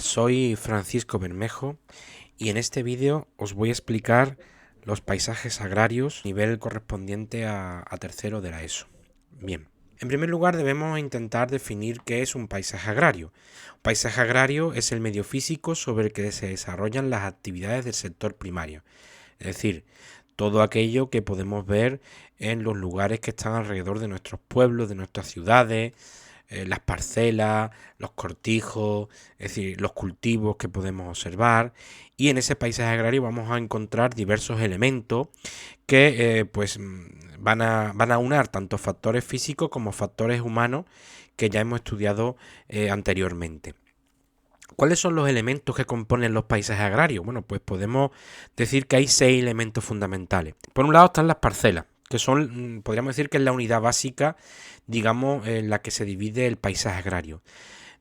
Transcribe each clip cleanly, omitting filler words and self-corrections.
Soy Francisco Bermejo y en este vídeo os voy a explicar los paisajes agrarios a nivel correspondiente a tercero de la ESO. Bien, en primer lugar debemos intentar definir qué es un paisaje agrario. Un paisaje agrario es el medio físico sobre el que se desarrollan las actividades del sector primario, es decir, todo aquello que podemos ver en los lugares que están alrededor de nuestros pueblos, de nuestras ciudades, las parcelas, los cortijos, es decir, los cultivos que podemos observar, y en ese paisaje agrario vamos a encontrar diversos elementos que van a unar tanto factores físicos como factores humanos que ya hemos estudiado anteriormente. ¿Cuáles son los elementos que componen los paisajes agrarios? Bueno, pues podemos decir que hay 6 elementos fundamentales. Por un lado están las parcelas, que son, podríamos decir que es la unidad básica, digamos, en la que se divide el paisaje agrario.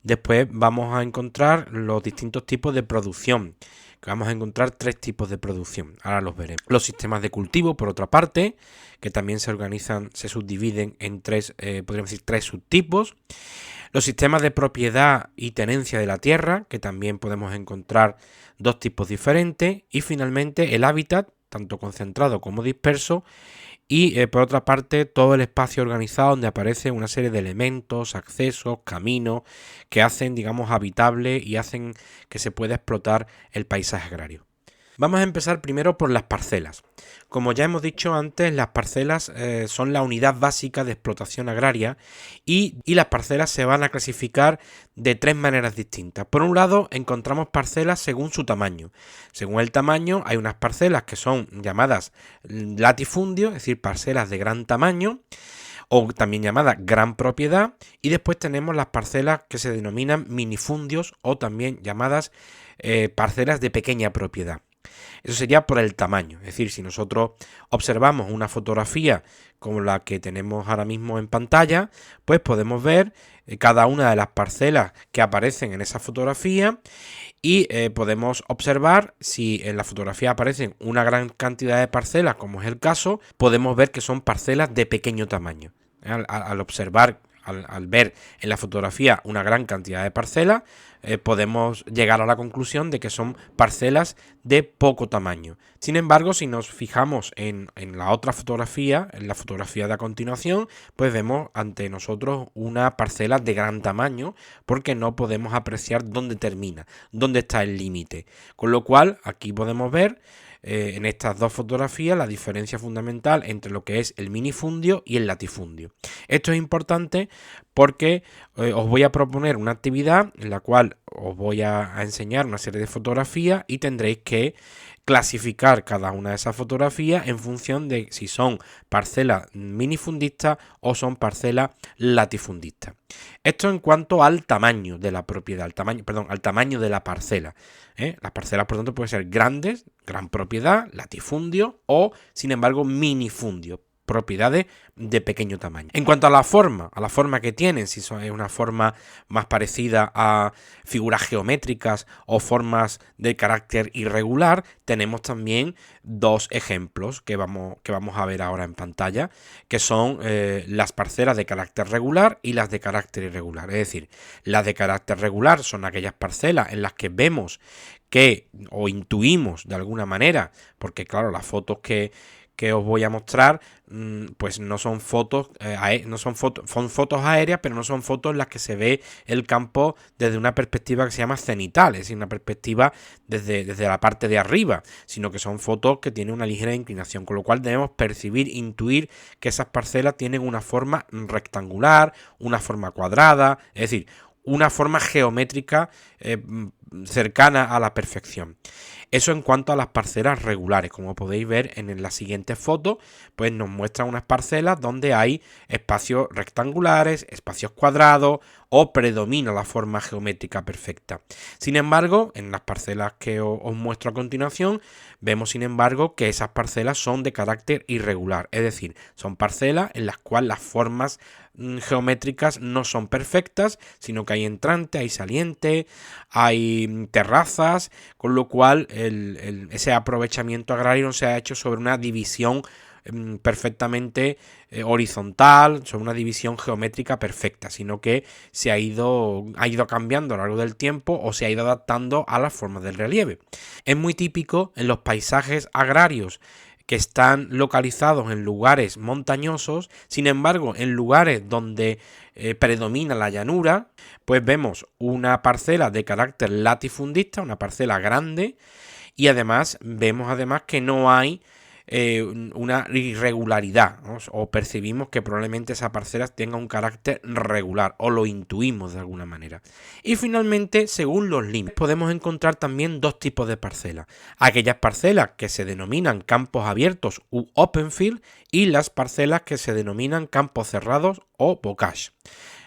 Después vamos a encontrar los distintos tipos de producción, que vamos a encontrar 3 tipos de producción, ahora los veremos. Los sistemas de cultivo, por otra parte, que también se organizan, se subdividen en 3, podríamos decir 3 subtipos. Los sistemas de propiedad y tenencia de la tierra, que también podemos encontrar 2 tipos diferentes. Y finalmente el hábitat, tanto concentrado como disperso. Y por otra parte todo el espacio organizado donde aparecen una serie de elementos, accesos, caminos que hacen, digamos, habitable y hacen que se pueda explotar el paisaje agrario. Vamos a empezar primero por las parcelas. Como ya hemos dicho antes, las parcelas son la unidad básica de explotación agraria y las parcelas se van a clasificar de 3 maneras distintas. Por un lado, encontramos parcelas según su tamaño. Según el tamaño, hay unas parcelas que son llamadas latifundio, es decir, parcelas de gran tamaño, o también llamadas gran propiedad, y después tenemos las parcelas que se denominan minifundios o también llamadas parcelas de pequeña propiedad. Eso sería por el tamaño, es decir, si nosotros observamos una fotografía como la que tenemos ahora mismo en pantalla, pues podemos ver cada una de las parcelas que aparecen en esa fotografía y podemos observar si en la fotografía aparecen una gran cantidad de parcelas, como es el caso, podemos ver que son parcelas de pequeño tamaño. Al observar, al ver en la fotografía una gran cantidad de parcelas, podemos llegar a la conclusión de que son parcelas de poco tamaño. Sin embargo, si nos fijamos en la otra fotografía, en la fotografía de a continuación, pues vemos ante nosotros una parcela de gran tamaño porque no podemos apreciar dónde termina, dónde está el límite. Con lo cual, aquí podemos ver en estas dos fotografías la diferencia fundamental entre lo que es el minifundio y el latifundio. Esto es importante porque os voy a proponer una actividad en la cual os voy a enseñar una serie de fotografías y tendréis que clasificar cada una de esas fotografías en función de si son parcelas minifundistas o son parcelas latifundistas. Esto en cuanto al tamaño de la propiedad, al tamaño de la parcela. Las parcelas, por tanto, pueden ser grandes, gran propiedad, latifundio o, sin embargo, minifundio, propiedades de pequeño tamaño. En cuanto a la forma que tienen, si es una forma más parecida a figuras geométricas o formas de carácter irregular, tenemos también 2 ejemplos que vamos a ver ahora en pantalla, que son las parcelas de carácter regular y las de carácter irregular. Es decir, las de carácter regular son aquellas parcelas en las que vemos que, o intuimos de alguna manera, porque claro, las fotos que os voy a mostrar pues no son fotos, son fotos aéreas, pero no son fotos en las que se ve el campo desde una perspectiva que se llama cenital, es decir, una perspectiva desde la parte de arriba, sino que son fotos que tienen una ligera inclinación, con lo cual debemos percibir, intuir que esas parcelas tienen una forma rectangular, una forma cuadrada, es decir, una forma geométrica cercana a la perfección. Eso en cuanto a las parcelas regulares. Como podéis ver en la siguiente foto, pues nos muestran unas parcelas donde hay espacios rectangulares, espacios cuadrados o predomina la forma geométrica perfecta. Sin embargo, en las parcelas que os muestro a continuación, vemos sin embargo que esas parcelas son de carácter irregular, es decir, son parcelas en las cuales las formas geométricas no son perfectas, sino que hay entrante, hay saliente, hay terrazas, con lo cual ese aprovechamiento agrario no se ha hecho sobre una división perfectamente horizontal, son una división geométrica perfecta, sino que ha ido cambiando a lo largo del tiempo o se ha ido adaptando a las formas del relieve. Es muy típico en los paisajes agrarios que están localizados en lugares montañosos, sin embargo, en lugares donde predomina la llanura, pues vemos una parcela de carácter latifundista, una parcela grande, y además vemos que no hay una irregularidad, ¿no? O percibimos que probablemente esa parcela tenga un carácter regular o lo intuimos de alguna manera. Y finalmente, según los límites, podemos encontrar también dos tipos de parcelas: aquellas parcelas que se denominan campos abiertos u open field y las parcelas que se denominan campos cerrados o bocage.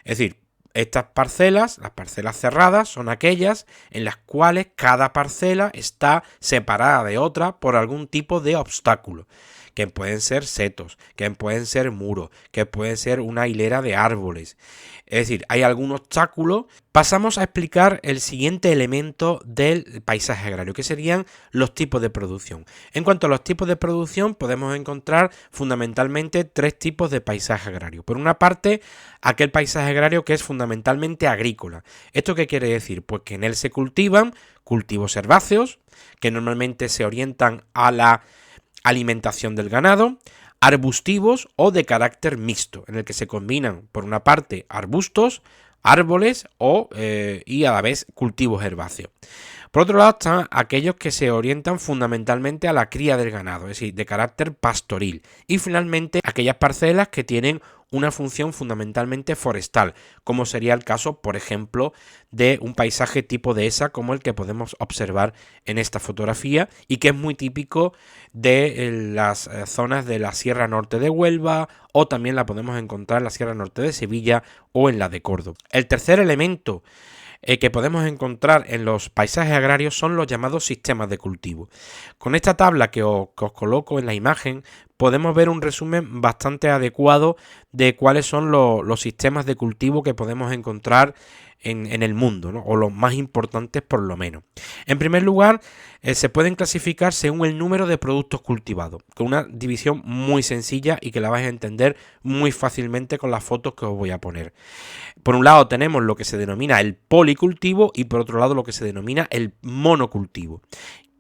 Es decir, estas parcelas, las parcelas cerradas, son aquellas en las cuales cada parcela está separada de otra por algún tipo de obstáculo, que pueden ser setos, que pueden ser muros, que pueden ser una hilera de árboles. Es decir, hay algún obstáculo. Pasamos a explicar el siguiente elemento del paisaje agrario, que serían los tipos de producción. En cuanto a los tipos de producción, podemos encontrar fundamentalmente tres tipos de paisaje agrario. Por una parte, aquel paisaje agrario que es fundamentalmente agrícola. ¿Esto qué quiere decir? Pues que en él se cultivan cultivos herbáceos, que normalmente se orientan a la alimentación del ganado, arbustivos o de carácter mixto, en el que se combinan por una parte arbustos, árboles y a la vez cultivos herbáceos. Por otro lado están aquellos que se orientan fundamentalmente a la cría del ganado, es decir, de carácter pastoril. Y finalmente aquellas parcelas que tienen una función fundamentalmente forestal, como sería el caso, por ejemplo, de un paisaje tipo dehesa como el que podemos observar en esta fotografía y que es muy típico de las zonas de la Sierra Norte de Huelva, o también la podemos encontrar en la Sierra Norte de Sevilla o en la de Córdoba. El tercer elemento que podemos encontrar en los paisajes agrarios son los llamados sistemas de cultivo. Con esta tabla que os coloco en la imagen podemos ver un resumen bastante adecuado de cuáles son los sistemas de cultivo que podemos encontrar en el mundo, ¿no? O los más importantes por lo menos. En primer lugar, se pueden clasificar según el número de productos cultivados, con una división muy sencilla y que la vais a entender muy fácilmente con las fotos que os voy a poner. Por un lado tenemos lo que se denomina el policultivo y por otro lado lo que se denomina el monocultivo,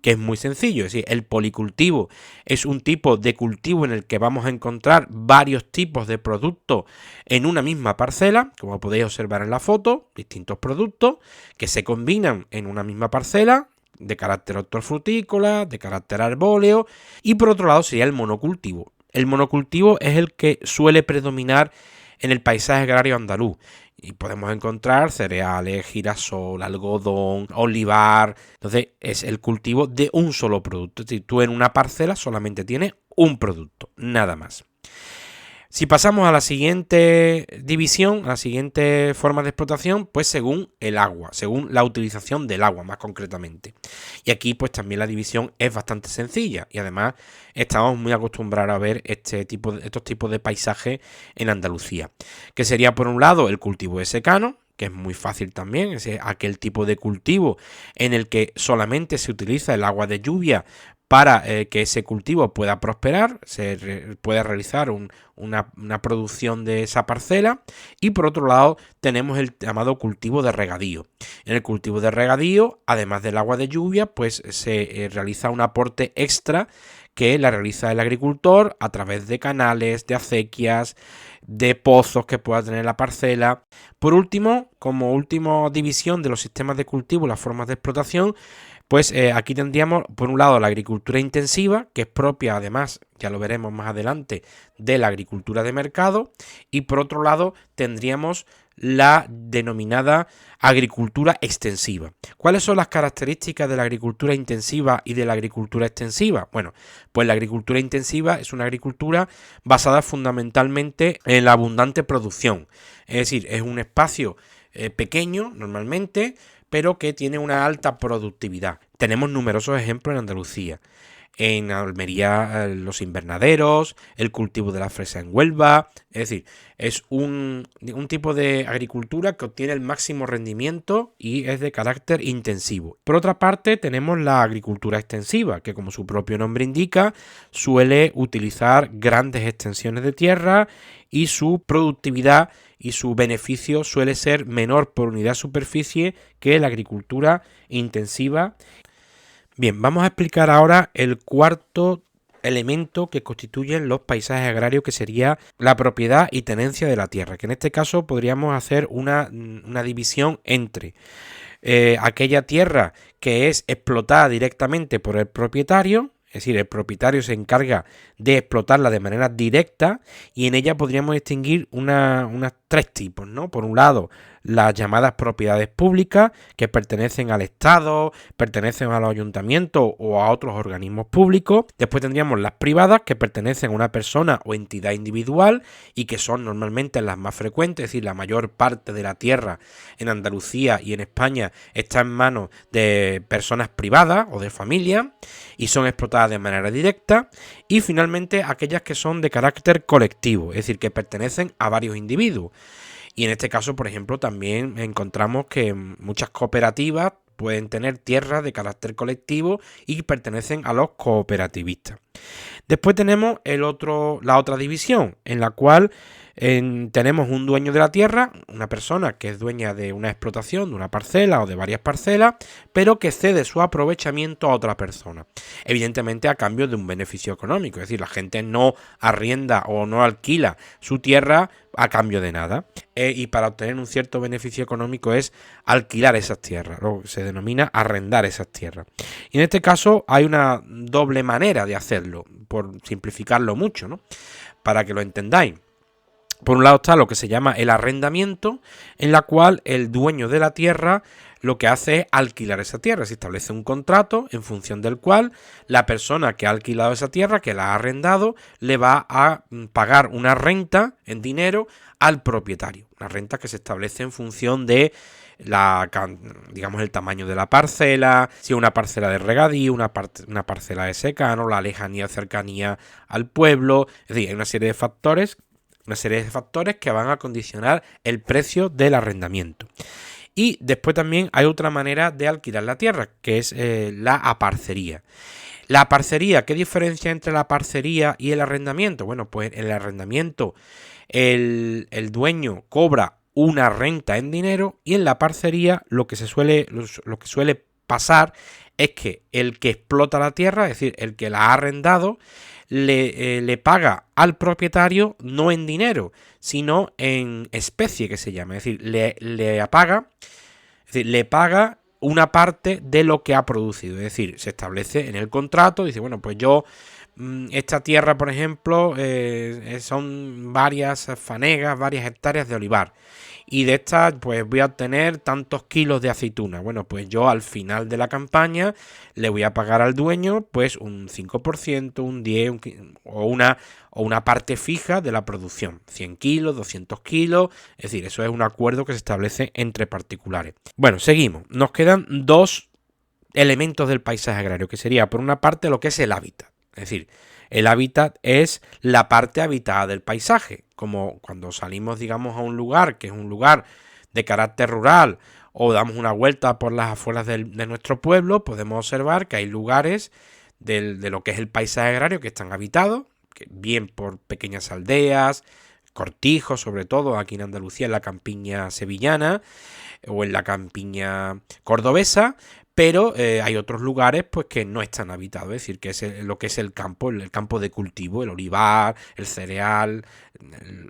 que es muy sencillo. Es decir, el policultivo es un tipo de cultivo en el que vamos a encontrar varios tipos de productos en una misma parcela, como podéis observar en la foto, distintos productos que se combinan en una misma parcela, de carácter hortofrutícola, de carácter arbóreo, y por otro lado sería el monocultivo. El monocultivo es el que suele predominar en el paisaje agrario andaluz. Y podemos encontrar cereales, girasol, algodón, olivar. Entonces es el cultivo de un solo producto. Es decir, tú en una parcela solamente tienes un producto, nada más. Si pasamos a la siguiente división, a la siguiente forma de explotación, pues según el agua, según la utilización del agua más concretamente. Y aquí pues también la división es bastante sencilla y además estamos muy acostumbrados a ver estos tipos de paisajes en Andalucía, que sería por un lado el cultivo de secano, que es muy fácil también, es aquel tipo de cultivo en el que solamente se utiliza el agua de lluvia para que ese cultivo pueda prosperar, se pueda realizar una producción de esa parcela. Y por otro lado tenemos el llamado cultivo de regadío. En el cultivo de regadío, además del agua de lluvia, pues se realiza un aporte extra que la realiza el agricultor a través de canales, de acequias, de pozos que pueda tener la parcela. Por último, como última división de los sistemas de cultivo, las formas de explotación, pues aquí tendríamos por un lado la agricultura intensiva, que es propia además, ya lo veremos más adelante, de la agricultura de mercado, y por otro lado tendríamos la denominada agricultura extensiva. ¿Cuáles son las características de la agricultura intensiva y de la agricultura extensiva? Bueno, pues la agricultura intensiva es una agricultura basada fundamentalmente en la abundante producción, es decir, es un espacio pequeño normalmente, pero que tiene una alta productividad. Tenemos numerosos ejemplos en Andalucía. en Almería los invernaderos, el cultivo de la fresa en Huelva. Es decir, es un tipo de agricultura que obtiene el máximo rendimiento y es de carácter intensivo. Por otra parte, tenemos la agricultura extensiva, que como su propio nombre indica, suele utilizar grandes extensiones de tierra y su productividad y su beneficio suele ser menor por unidad de superficie que la agricultura intensiva. Bien, vamos a explicar ahora el cuarto elemento que constituyen los paisajes agrarios, que sería la propiedad y tenencia de la tierra, que en este caso podríamos hacer una división entre aquella tierra que es explotada directamente por el propietario. Es decir, el propietario se encarga de explotarla de manera directa y en ella podríamos distinguir unos tres tipos, ¿no? Por un lado, las llamadas propiedades públicas, que pertenecen al Estado, pertenecen a los ayuntamientos o a otros organismos públicos. Después tendríamos las privadas, que pertenecen a una persona o entidad individual y que son normalmente las más frecuentes, es decir, la mayor parte de la tierra en Andalucía y en España está en manos de personas privadas o de familias y son explotadas de manera directa. Y finalmente aquellas que son de carácter colectivo, es decir, que pertenecen a varios individuos. Y en este caso, por ejemplo, también encontramos que muchas cooperativas pueden tener tierras de carácter colectivo y pertenecen a los cooperativistas. Después tenemos la otra división, en la cual tenemos un dueño de la tierra, una persona que es dueña de una explotación, de una parcela o de varias parcelas, pero que cede su aprovechamiento a otra persona, evidentemente a cambio de un beneficio económico. Es decir, la gente no arrienda o no alquila su tierra a cambio de nada, y para obtener un cierto beneficio económico es alquilar esas tierras, lo que se denomina arrendar esas tierras. Y en este caso hay una doble manera de hacerlo, por simplificarlo mucho, ¿no? Para que lo entendáis. Por un lado está lo que se llama el arrendamiento, en la cual el dueño de la tierra lo que hace es alquilar esa tierra. Se establece un contrato en función del cual la persona que ha alquilado esa tierra, que la ha arrendado, le va a pagar una renta en dinero al propietario. Una renta que se establece en función de digamos, el tamaño de la parcela, si es una parcela de regadío, una parcela de secano, la lejanía o cercanía al pueblo. Es decir, hay una serie de factores que van a condicionar el precio del arrendamiento. Y después también hay otra manera de alquilar la tierra, que es la aparcería. La aparcería, ¿qué diferencia entre la aparcería y el arrendamiento? Bueno, pues en el arrendamiento el dueño cobra una renta en dinero, y en la parcería lo que suele pasar es que el que explota la tierra, es decir, el que la ha arrendado, le paga al propietario no en dinero, sino en especie, que se llama. Es decir, le paga una parte de lo que ha producido. Es decir, se establece en el contrato, dice, bueno, pues yo, esta tierra, por ejemplo, son varias fanegas, varias hectáreas de olivar. Y de estas, pues voy a obtener tantos kilos de aceituna. Bueno, pues yo al final de la campaña le voy a pagar al dueño pues un 5%, un 10% o una parte fija de la producción. 100 kilos, 200 kilos. Es decir, eso es un acuerdo que se establece entre particulares. Bueno, seguimos. Nos quedan dos elementos del paisaje agrario, que sería, por una parte, lo que es el hábitat. Es decir, el hábitat es la parte habitada del paisaje, como cuando salimos, digamos, a un lugar que es un lugar de carácter rural o damos una vuelta por las afueras de nuestro pueblo, podemos observar que hay lugares de lo que es el paisaje agrario que están habitados, bien por pequeñas aldeas, cortijos, sobre todo aquí en Andalucía, en la campiña sevillana o en la campiña cordobesa. Pero hay otros lugares pues que no están habitados, es decir, que es lo que es el campo de cultivo, el olivar, el cereal,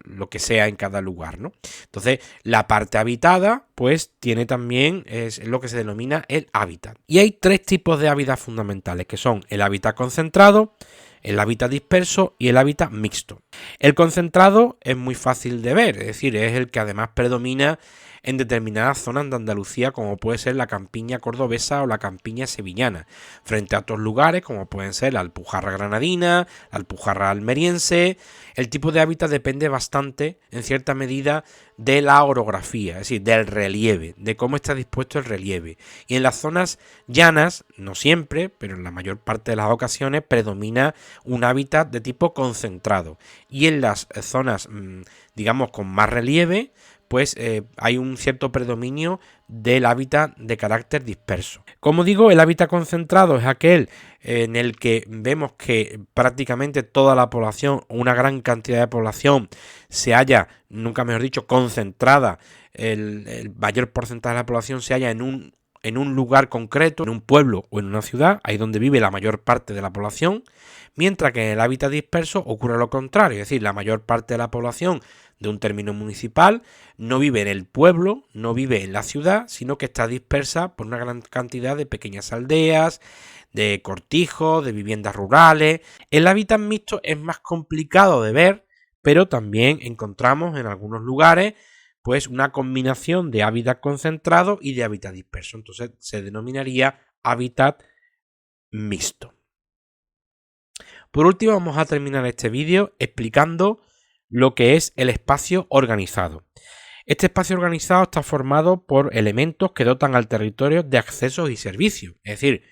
lo que sea en cada lugar, ¿no? Entonces, la parte habitada pues tiene también, es lo que se denomina el hábitat. Y hay tres tipos de hábitat fundamentales, que son el hábitat concentrado, el hábitat disperso y el hábitat mixto. El concentrado es muy fácil de ver, es decir, es el que además predomina en determinadas zonas de Andalucía, como puede ser la campiña cordobesa o la campiña sevillana, frente a otros lugares como pueden ser la Alpujarra granadina, la Alpujarra almeriense. El tipo de hábitat depende bastante, en cierta medida, de la orografía, es decir, del relieve, de cómo está dispuesto el relieve. Y en las zonas llanas, no siempre, pero en la mayor parte de las ocasiones, predomina un hábitat de tipo concentrado. Y en las zonas, digamos, con más relieve, pues hay un cierto predominio del hábitat de carácter disperso. Como digo, el hábitat concentrado es aquel en el que vemos que prácticamente toda la población, una gran cantidad de población, se halla, nunca mejor dicho, concentrada, el mayor porcentaje de la población se halla en un lugar concreto, en un pueblo o en una ciudad, ahí donde vive la mayor parte de la población, mientras que en el hábitat disperso ocurre lo contrario, es decir, la mayor parte de la población de un término municipal no vive en el pueblo, no vive en la ciudad, sino que está dispersa por una gran cantidad de pequeñas aldeas, de cortijos, de viviendas rurales. El hábitat mixto es más complicado de ver, pero también encontramos en algunos lugares pues una combinación de hábitat concentrado y de hábitat disperso. Entonces se denominaría hábitat mixto. Por último, vamos a terminar este vídeo explicando lo que es el espacio organizado. Este espacio organizado está formado por elementos que dotan al territorio de accesos y servicios, es decir,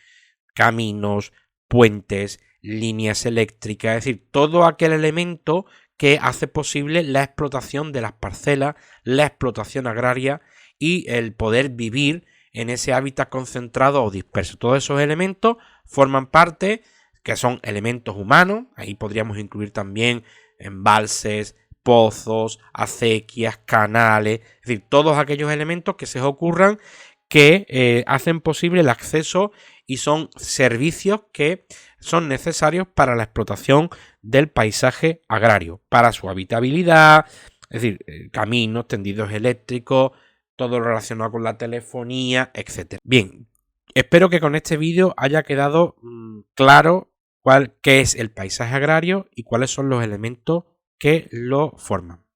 caminos, puentes, líneas eléctricas, es decir, todo aquel elemento que hace posible la explotación de las parcelas, la explotación agraria y el poder vivir en ese hábitat concentrado o disperso. Todos esos elementos forman parte, que son elementos humanos, ahí podríamos incluir también embalses, pozos, acequias, canales, es decir, todos aquellos elementos que se os ocurran que hacen posible el acceso y son servicios que son necesarios para la explotación del paisaje agrario, para su habitabilidad, es decir, caminos, tendidos eléctricos, todo lo relacionado con la telefonía, etc. Bien, espero que con este vídeo haya quedado claro qué es el paisaje agrario y cuáles son los elementos que lo forman.